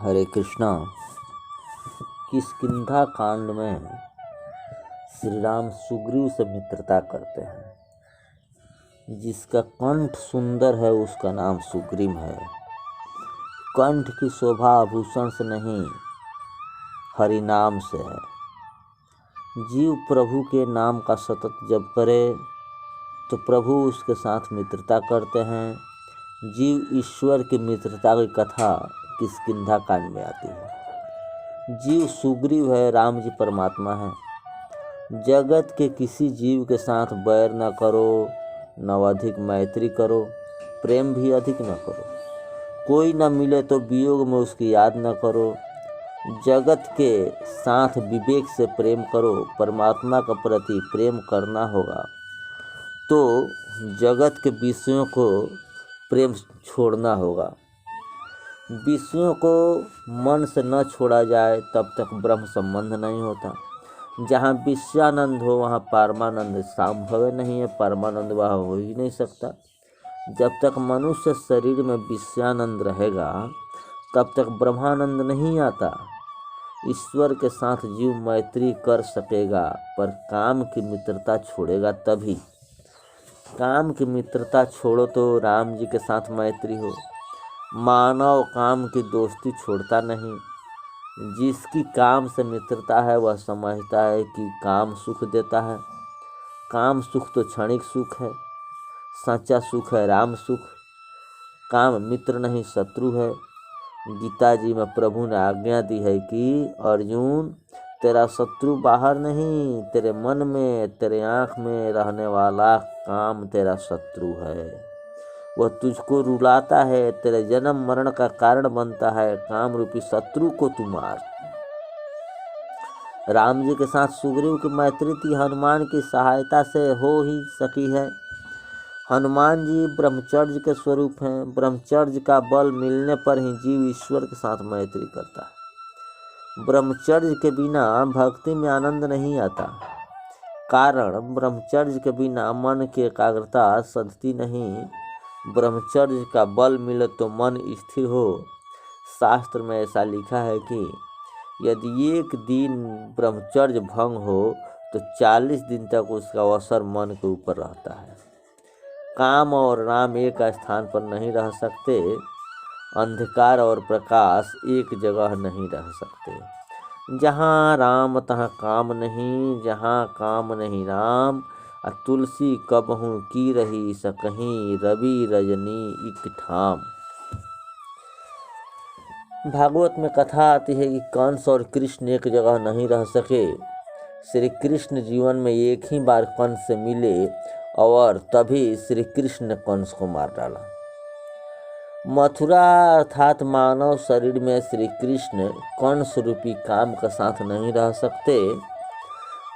हरे कृष्णा। किष्किंधा कांड में श्री राम सुग्रीव से मित्रता करते हैं। जिसका कंठ सुंदर है उसका नाम सुग्रीव है। कंठ की शोभा आभूषण से नहीं, हरि नाम से है। जीव प्रभु के नाम का सतत जप करे तो प्रभु उसके साथ मित्रता करते हैं। जीव ईश्वर की मित्रता की कथा किष्किंधा कांड में आती है। जीव सुग्रीव है, राम जी परमात्मा है। जगत के किसी जीव के साथ बैर न करो, न अधिक मैत्री करो, प्रेम भी अधिक न करो। कोई न मिले तो वियोग में उसकी याद न करो। जगत के साथ विवेक से प्रेम करो। परमात्मा के प्रति प्रेम करना होगा तो जगत के विषयों को प्रेम छोड़ना होगा। विषयों को मन से न छोड़ा जाए तब तक ब्रह्म संबंध नहीं होता। जहाँ विषयानंद हो वहाँ परमानंद संभव नहीं है। परमानंद वहाँ हो ही नहीं सकता। जब तक मनुष्य शरीर में विषयानंद रहेगा तब तक ब्रह्मानंद नहीं आता। ईश्वर के साथ जीव मैत्री कर सकेगा, पर काम की मित्रता छोड़ेगा तभी। काम की मित्रता छोड़ो तो राम जी के साथ मैत्री हो। मानव काम की दोस्ती छोड़ता नहीं। जिसकी काम से मित्रता है वह समझता है कि काम सुख देता है। काम सुख तो क्षणिक सुख है, सच्चा सुख है राम सुख। काम मित्र नहीं शत्रु है। गीता जी में प्रभु ने आज्ञा दी है कि अर्जुन, तेरा शत्रु बाहर नहीं, तेरे मन में, तेरे आँख में रहने वाला काम तेरा शत्रु है। वह तुझको रुलाता है, तेरे जन्म मरण का कारण बनता है। काम रूपी शत्रु को तू मार। राम जी के साथ सुग्रीव की मैत्री थी हनुमान की सहायता से हो ही सकी है। हनुमान जी ब्रह्मचर्य के स्वरूप हैं। ब्रह्मचर्य का बल मिलने पर ही जीव ईश्वर के साथ मैत्री करता है। ब्रह्मचर्य के बिना भक्ति में आनंद नहीं आता। कारण ब्रह्मचर्य के बिना मन की एकाग्रता सधती नहीं। ब्रह्मचर्य का बल मिले तो मन स्थिर हो। शास्त्र में ऐसा लिखा है कि यदि एक दिन ब्रह्मचर्य भंग हो तो 40 दिन तक उसका असर मन के ऊपर रहता है। काम और राम एक स्थान पर नहीं रह सकते। अंधकार और प्रकाश एक जगह नहीं रह सकते। जहाँ राम तहाँ काम नहीं, जहाँ काम नहीं राम। तुलसी कबहू की रही सकहीं, रवि रजनी इक ठाम। भागवत में कथा आती है कि कंस और कृष्ण एक जगह नहीं रह सके। श्री कृष्ण जीवन में एक ही बार कंस से मिले और तभी श्री कृष्ण ने कंस को मार डाला। मथुरा अर्थात मानव शरीर में श्री कृष्ण कंस रूपी काम के साथ नहीं रह सकते।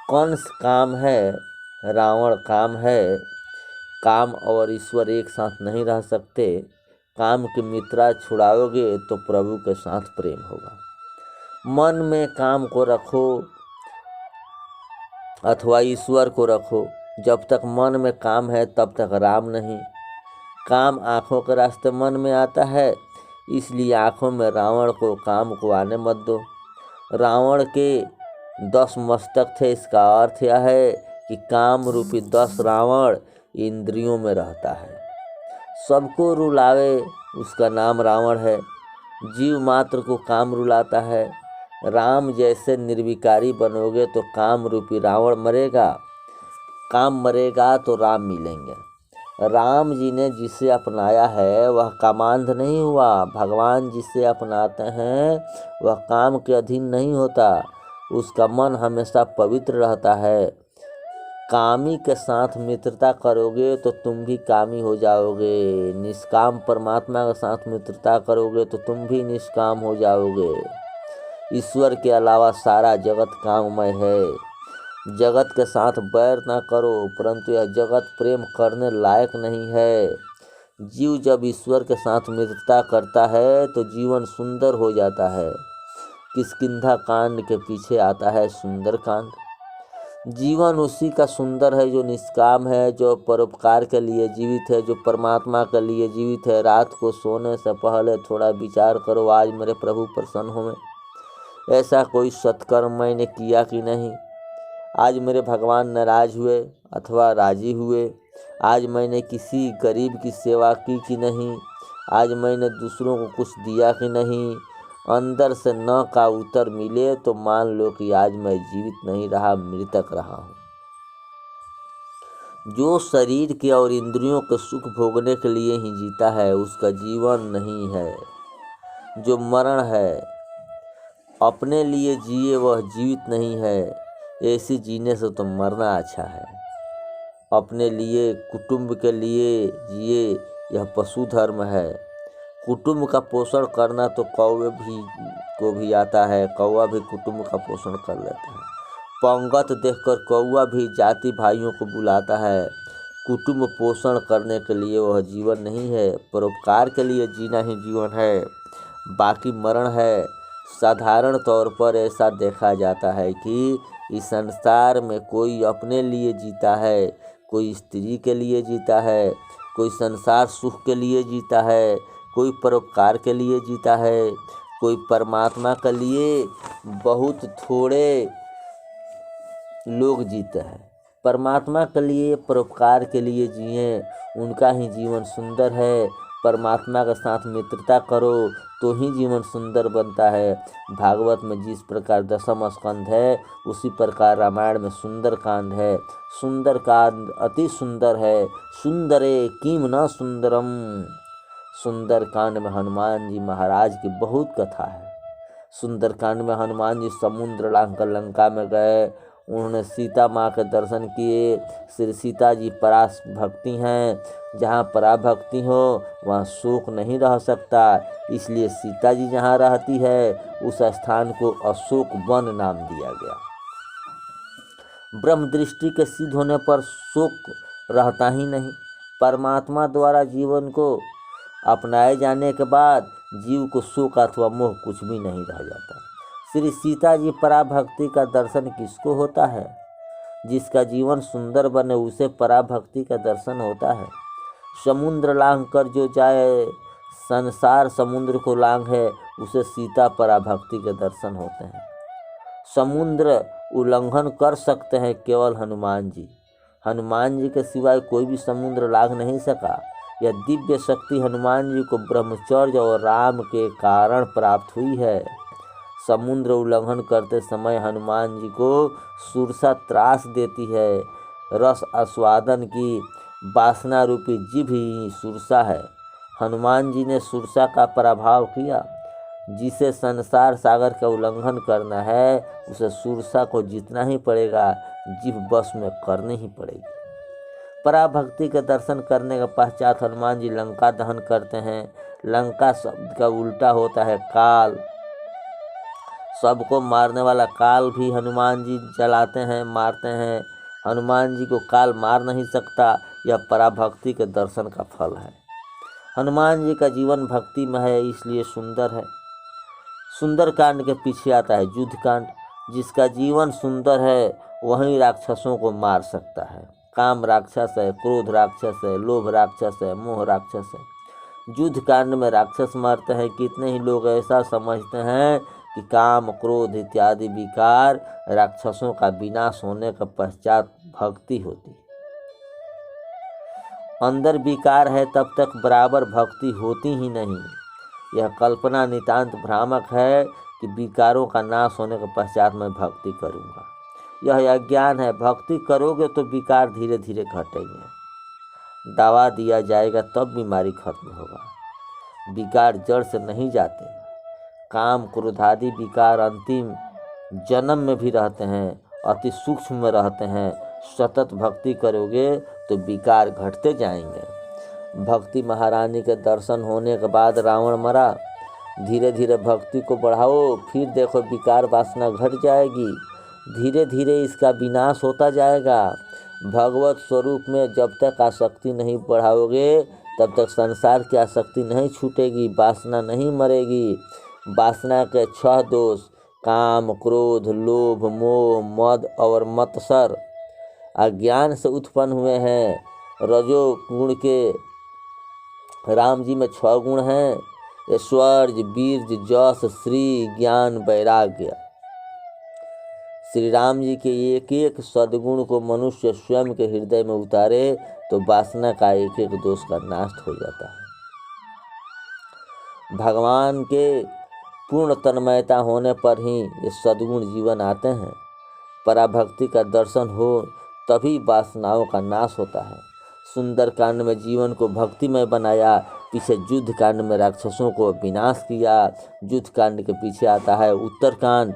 कंस काम है, रावण काम है। काम और ईश्वर एक साथ नहीं रह सकते। काम की मित्रता छुड़ाओगे तो प्रभु के साथ प्रेम होगा। मन में काम को रखो अथवा ईश्वर को रखो। जब तक मन में काम है तब तक राम नहीं। काम आँखों के रास्ते मन में आता है, इसलिए आँखों में रावण को काम को आने मत दो। रावण के 10 मस्तक थे। इसका अर्थ यह है कि काम रूपी 10 रावण इंद्रियों में रहता है। सबको रुलावे उसका नाम रावण है। जीव मात्र को काम रुलाता है। राम जैसे निर्विकारी बनोगे तो काम रूपी रावण मरेगा। काम मरेगा तो राम मिलेंगे। राम जी ने जिसे अपनाया है वह कामांध नहीं हुआ। भगवान जिसे अपनाते हैं वह काम के अधीन नहीं होता। उसका मन हमेशा पवित्र रहता है। कामी के साथ मित्रता करोगे तो तुम भी कामी हो जाओगे। निष्काम परमात्मा के साथ मित्रता करोगे तो तुम भी निष्काम हो जाओगे। ईश्वर के अलावा सारा जगत काममय है। जगत के साथ बैर ना करो, परंतु यह जगत प्रेम करने लायक नहीं है। जीव जब ईश्वर के साथ मित्रता करता है तो जीवन सुंदर हो जाता है। किष्किंधा कांड के पीछे आता है सुंदर कांड। जीवन उसी का सुंदर है जो निष्काम है, जो परोपकार के लिए जीवित है, जो परमात्मा के लिए जीवित है। रात को सोने से पहले थोड़ा विचार करो, आज मेरे प्रभु प्रसन्न हों। ऐसा कोई सत्कर्म मैंने किया कि नहीं, आज मेरे भगवान नाराज हुए अथवा राजी हुए। आज मैंने किसी गरीब की सेवा की कि नहीं, आज मैंने दूसरों को कुछ दिया कि नहीं। अंदर से न का उत्तर मिले तो मान लो कि आज मैं जीवित नहीं रहा, मृतक रहा हूँ। जो शरीर के और इंद्रियों के सुख भोगने के लिए ही जीता है उसका जीवन नहीं है। जो मरण है अपने लिए जिए वह जीवित नहीं है। ऐसी जीने से तो मरना अच्छा है। अपने लिए कुटुंब के लिए जिए यह पशु धर्म है। कुटुंब का पोषण करना तो कौवे को भी आता है, कौवा भी कुटुंब का पोषण कर लेता है। पंगत देखकर कौवा भी जाति भाइयों को बुलाता है। कुटुंब पोषण करने के लिए वह जीवन नहीं है, परोपकार के लिए जीना ही जीवन है, बाकी मरण है। साधारण तौर पर ऐसा देखा जाता है कि इस संसार में कोई अपने लिए जीता है, कोई स्त्री के लिए जीता है, कोई संसार सुख के लिए जीता है, कोई परोपकार के लिए जीता है, कोई परमात्मा के लिए। बहुत थोड़े लोग जीते हैं। परमात्मा के लिए परोपकार के लिए जिए, उनका ही जीवन सुंदर है। परमात्मा के साथ मित्रता करो तो ही जीवन सुंदर बनता है। भागवत में जिस प्रकार दशम स्कंध है उसी प्रकार रामायण में सुंदर कांड है। सुंदर कांड अति सुंदर है। सुंदरे किम न सुंदरम। सुंदर कांड में हनुमान जी महाराज की बहुत कथा है। सुंदर कांड में हनुमान जी समुद्र लांघकर लंका में गए, उन्होंने सीता माँ के दर्शन किए। श्री सीता जी पराभक्ति हैं, जहाँ पराभक्ति हो वहाँ शोक नहीं रह सकता, इसलिए सीता जी जहाँ रहती है उस स्थान को अशोक वन नाम दिया गया। ब्रह्म दृष्टि के सिद्ध होने पर शोक रहता ही नहीं। परमात्मा द्वारा जीवन को अपनाए जाने के बाद जीव को शोक अथवा मोह कुछ भी नहीं रह जाता। श्री सीता जी पराभक्ति का दर्शन किसको होता है? जिसका जीवन सुंदर बने उसे पराभक्ति का दर्शन होता है। समुद्र लांघ कर जो जाए, संसार समुद्र को लांघे, उसे सीता पराभक्ति के दर्शन होते हैं। समुद्र उल्लंघन कर सकते हैं केवल हनुमान जी। हनुमान जी के सिवाय कोई भी समुद्र लांघ नहीं सका। यह दिव्य शक्ति हनुमान जी को ब्रह्मचर्य और राम के कारण प्राप्त हुई है। समुद्र उल्लंघन करते समय हनुमान जी को सुरसा त्रास देती है। रस आस्वादन की वासना रूपी जीभ ही सुरसा है। हनुमान जी ने सुरसा का पराभव किया। जिसे संसार सागर का उल्लंघन करना है उसे सुरसा को जीतना ही पड़ेगा, जीभ बस में करनी ही पड़ेगी। पराभक्ति के दर्शन करने के पश्चात हनुमान जी लंका दहन करते हैं। लंका शब्द का उल्टा होता है काल। सबको मारने वाला काल भी हनुमान जी जलाते हैं, मारते हैं। हनुमान जी को काल मार नहीं सकता, यह पराभक्ति के दर्शन का फल है। हनुमान जी का जीवन भक्ति में है, इसलिए सुंदर है। सुंदर कांड के पीछे आता है युद्ध कांड। जिसका जीवन सुंदर है वही राक्षसों को मार सकता है। काम राक्षस है, क्रोध राक्षस है, लोभ राक्षस है, मोह राक्षस है। युद्ध कांड में राक्षस मारते हैं। कितने ही लोग ऐसा समझते हैं कि काम क्रोध इत्यादि विकार राक्षसों का विनाश होने के पश्चात भक्ति होती। अंदर विकार है तब तक बराबर भक्ति होती ही नहीं। यह कल्पना नितांत भ्रामक है कि विकारों का नाश होने के पश्चात मैं भक्ति करूँगा। यह अज्ञान है। भक्ति करोगे तो विकार धीरे धीरे घटेंगे। दवा दिया जाएगा तब बीमारी खत्म होगा। विकार जड़ से नहीं जाते। काम क्रोध आदि विकार अंतिम जन्म में भी रहते हैं, अति सूक्ष्म में रहते हैं। सतत भक्ति करोगे तो विकार घटते जाएंगे। भक्ति महारानी के दर्शन होने के बाद रावण मरा। धीरे धीरे भक्ति को बढ़ाओ, फिर देखो विकार वासना घट जाएगी। धीरे धीरे इसका विनाश होता जाएगा। भगवत स्वरूप में जब तक आसक्ति नहीं बढ़ाओगे तब तक संसार की आसक्ति नहीं छूटेगी, वासना नहीं मरेगी। वासना के 6 दोष काम, क्रोध, लोभ, मोह, मद और मत्सर अज्ञान से उत्पन्न हुए हैं। रजोगुण के राम जी में 6 गुण हैं, ऐश्वर्य, वीर्य, जस, श्री, ज्ञान, वैराग्य। श्री राम जी के एक एक सद्गुण को मनुष्य स्वयं के हृदय में उतारे तो वासना का एक एक दोष का नाश हो जाता है। भगवान के पूर्ण तन्मयता होने पर ही ये सद्गुण जीवन आते हैं। पराभक्ति का दर्शन हो तभी वासनाओं का नाश होता है। सुंदर कांड में जीवन को भक्तिमय बनाया, पीछे युद्ध कांड में राक्षसों को विनाश किया। युद्ध कांड के पीछे आता है उत्तर कांड।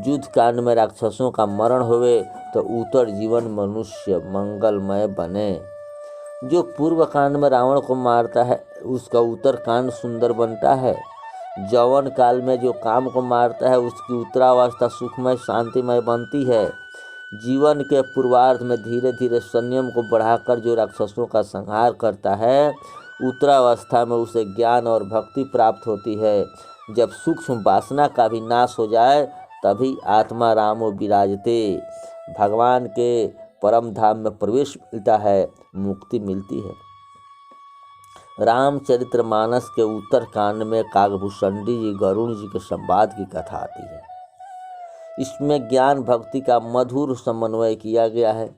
युद्ध कांड में राक्षसों का मरण होवे तो उत्तर जीवन मनुष्य मंगलमय बने। जो पूर्व कांड में रावण को मारता है उसका उत्तर कांड सुंदर बनता है। यौवन काल में जो काम को मारता है उसकी उत्तरावस्था सुखमय शांतिमय बनती है। जीवन के पूर्वार्ध में धीरे धीरे संयम को बढ़ाकर जो राक्षसों का संहार करता है उत्तरावस्था में उसे ज्ञान और भक्ति प्राप्त होती है। जब सूक्ष्म वासना का भी नाश हो जाए तभी आत्मा रामो विराजते, भगवान के परम धाम में प्रवेश मिलता है, मुक्ति मिलती है। रामचरितमानस के उत्तर कांड में काकभूषणी जी गरुड़ जी के संवाद की कथा आती है। इसमें ज्ञान भक्ति का मधुर समन्वय किया गया है।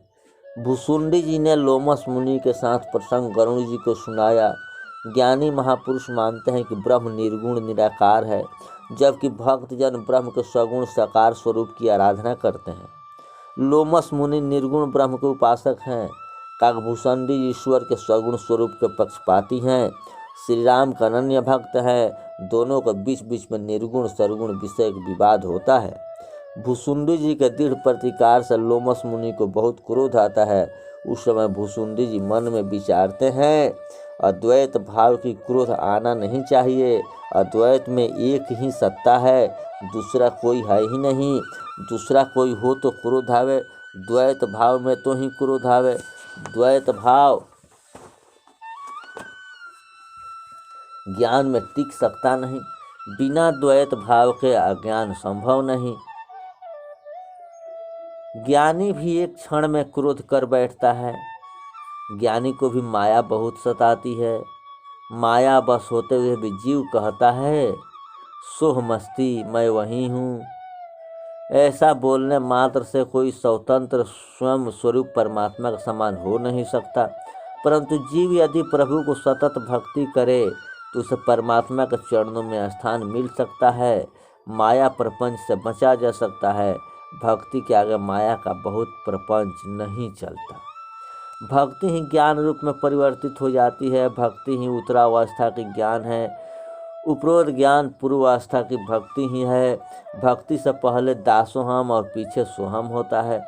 भुसुंडी जी ने लोमस मुनि के साथ प्रसंग गरुड़ जी को सुनाया। ज्ञानी महापुरुष मानते हैं कि ब्रह्म निर्गुण निराकार है, जबकि भक्तजन ब्रह्म के सगुण साकार स्वरूप की आराधना करते हैं। लोमस मुनि निर्गुण ब्रह्म के उपासक हैं। काकभूषणी ईश्वर के सगुण स्वरूप के पक्षपाती हैं। श्री राम का अनन्य भक्त है। दोनों के बीच बीच में निर्गुण सरगुण विषय विवाद होता है। भुसुंडी जी के दृढ़ प्रतिकार से लोमस मुनि को बहुत क्रोध आता है। उस समय भुसुंडी जी मन में विचारते हैं, अद्वैत भाव की क्रोध आना नहीं चाहिए। अद्वैत में एक ही सत्ता है, दूसरा कोई है ही नहीं। दूसरा कोई हो तो क्रोध आवे, द्वैत भाव में तो ही क्रोध आवे। द्वैत भाव ज्ञान में टिक सकता नहीं। बिना द्वैत भाव के अज्ञान संभव नहीं। ज्ञानी भी एक क्षण में क्रोध कर बैठता है। ज्ञानी को भी माया बहुत सताती है। माया बस होते हुए भी जीव कहता है सोह मस्ती मैं वही हूँ। ऐसा बोलने मात्र से कोई स्वतंत्र स्वयं स्वरूप परमात्मा का समान हो नहीं सकता। परंतु जीव यदि प्रभु को सतत भक्ति करे तो उसे परमात्मा के चरणों में स्थान मिल सकता है। माया प्रपंच से बचा जा सकता है। भक्ति के आगे माया का बहुत प्रपंच नहीं चलता। भक्ति ही ज्ञान रूप में परिवर्तित हो जाती है। भक्ति ही उत्तरावस्था की ज्ञान है। उपरोक्त ज्ञान पूर्वावस्था की भक्ति ही है। भक्ति से पहले दासोहम और पीछे सोहम होता है।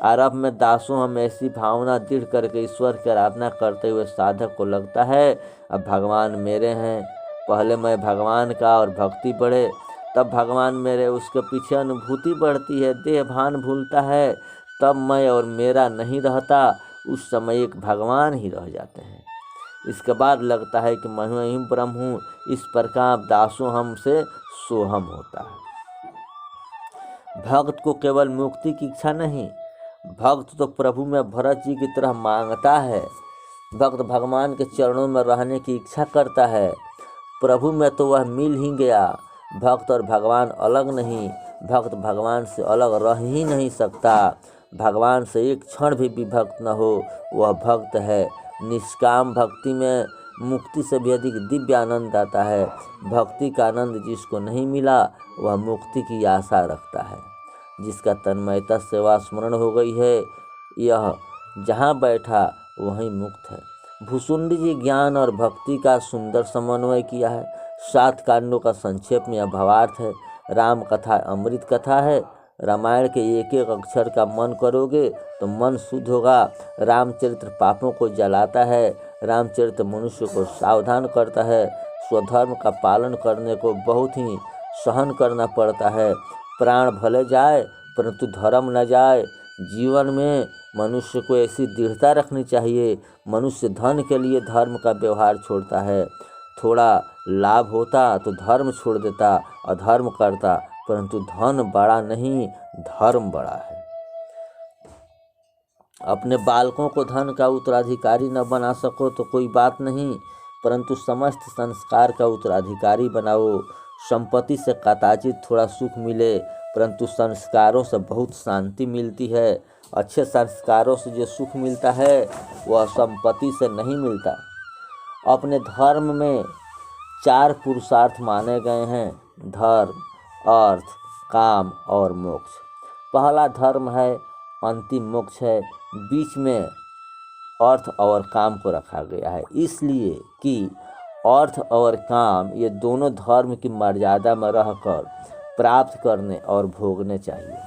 आरंभ में दासोहम ऐसी भावना दृढ़ करके ईश्वर की आराधना करते हुए साधक को लगता है अब भगवान मेरे हैं। पहले मैं भगवान का और भक्ति बढ़े तब भगवान मेरे, उसके पीछे अनुभूति बढ़ती है, देह भान भूलता है, तब मैं और मेरा नहीं रहता। उस समय एक भगवान ही रह जाते हैं। इसके बाद लगता है कि मैं ही ब्रह्म हूँ। इस प्रकार दासोहम से सोहम होता है। भक्त को केवल मुक्ति की इच्छा नहीं, भक्त तो प्रभु में भरत जी की तरह मांगता है। भक्त भगवान के चरणों में रहने की इच्छा करता है। प्रभु में तो वह मिल ही गया। भक्त और भगवान अलग नहीं। भक्त भगवान से अलग रह ही नहीं सकता। भगवान से एक क्षण भी विभक्त न हो वह भक्त है। निष्काम भक्ति में मुक्ति से भी अधिक दिव्य आनंद आता है। भक्ति का आनंद जिसको नहीं मिला वह मुक्ति की आशा रखता है। जिसका तन्मयता सेवा स्मरण हो गई है यह जहाँ बैठा वहीं मुक्त है। भुसुंडी जी ज्ञान और भक्ति का सुंदर समन्वय किया है। 7 कांडों का संक्षेप में यह भावार्थ है। राम कथा अमृत कथा है। रामायण के एक एक अक्षर का मन करोगे तो मन शुद्ध होगा। रामचरित्र पापों को जलाता है। रामचरित्र मनुष्य को सावधान करता है। स्वधर्म का पालन करने को बहुत ही सहन करना पड़ता है। प्राण भले जाए परंतु धर्म न जाए। जीवन में मनुष्य को ऐसी दृढ़ता रखनी चाहिए। मनुष्य धन के लिए धर्म का व्यवहार छोड़ता है। थोड़ा लाभ होता तो धर्म छोड़ देता, अधर्म करता, परंतु धन बड़ा नहीं, धर्म बड़ा है। अपने बालकों को धन का उत्तराधिकारी न बना सको तो कोई बात नहीं, परंतु समस्त संस्कार का उत्तराधिकारी बनाओ। संपत्ति से कदाचित थोड़ा सुख मिले, परंतु संस्कारों से बहुत शांति मिलती है। अच्छे संस्कारों से जो सुख मिलता है वह संपत्ति से नहीं मिलता। अपने धर्म में 4 पुरुषार्थ माने गए हैं: धर्म, अर्थ, काम और मोक्ष। पहला धर्म है, अंतिम मोक्ष है, बीच में अर्थ और काम को रखा गया है, इसलिए कि अर्थ और काम ये दोनों धर्म की मर्यादा में रहकर प्राप्त करने और भोगने चाहिए।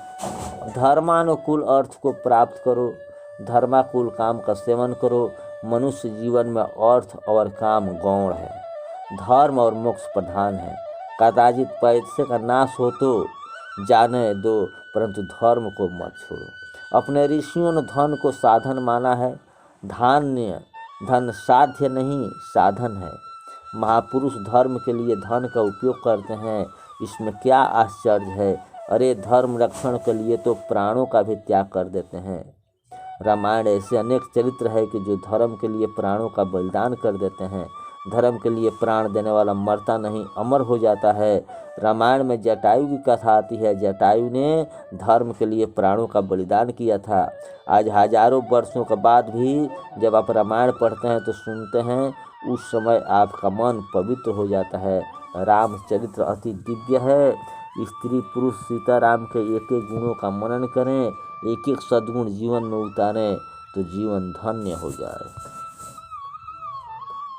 धर्मानुकूल अर्थ को प्राप्त करो, धर्मानुकूल काम का सेवन करो। मनुष्य जीवन में अर्थ और काम गौण है, धर्म और मोक्ष प्रधान है। कदाचित पैसे का नाश हो तो जाने दो, परंतु धर्म को मत छोड़ो। अपने ऋषियों ने धन को साधन माना है। धन साध्य नहीं, साधन है। महापुरुष धर्म के लिए धन का उपयोग करते हैं, इसमें क्या आश्चर्य है। अरे धर्म रक्षण के लिए तो प्राणों का भी त्याग कर देते हैं। रामायण ऐसे अनेक चरित्र है कि जो धर्म के लिए प्राणों का बलिदान कर देते हैं। धर्म के लिए प्राण देने वाला मरता नहीं, अमर हो जाता है। रामायण में जटायु की कथा आती है। जटायु ने धर्म के लिए प्राणों का बलिदान किया था। आज हजारों वर्षों के बाद भी जब आप रामायण पढ़ते हैं तो सुनते हैं, उस समय आपका मन पवित्र हो जाता है। रामचरित्र अति दिव्य है। स्त्री पुरुष सीताराम के एक एक गुणों का मनन करें, एक एक सद्गुण जीवन में उतारें तो जीवन धन्य हो जाए।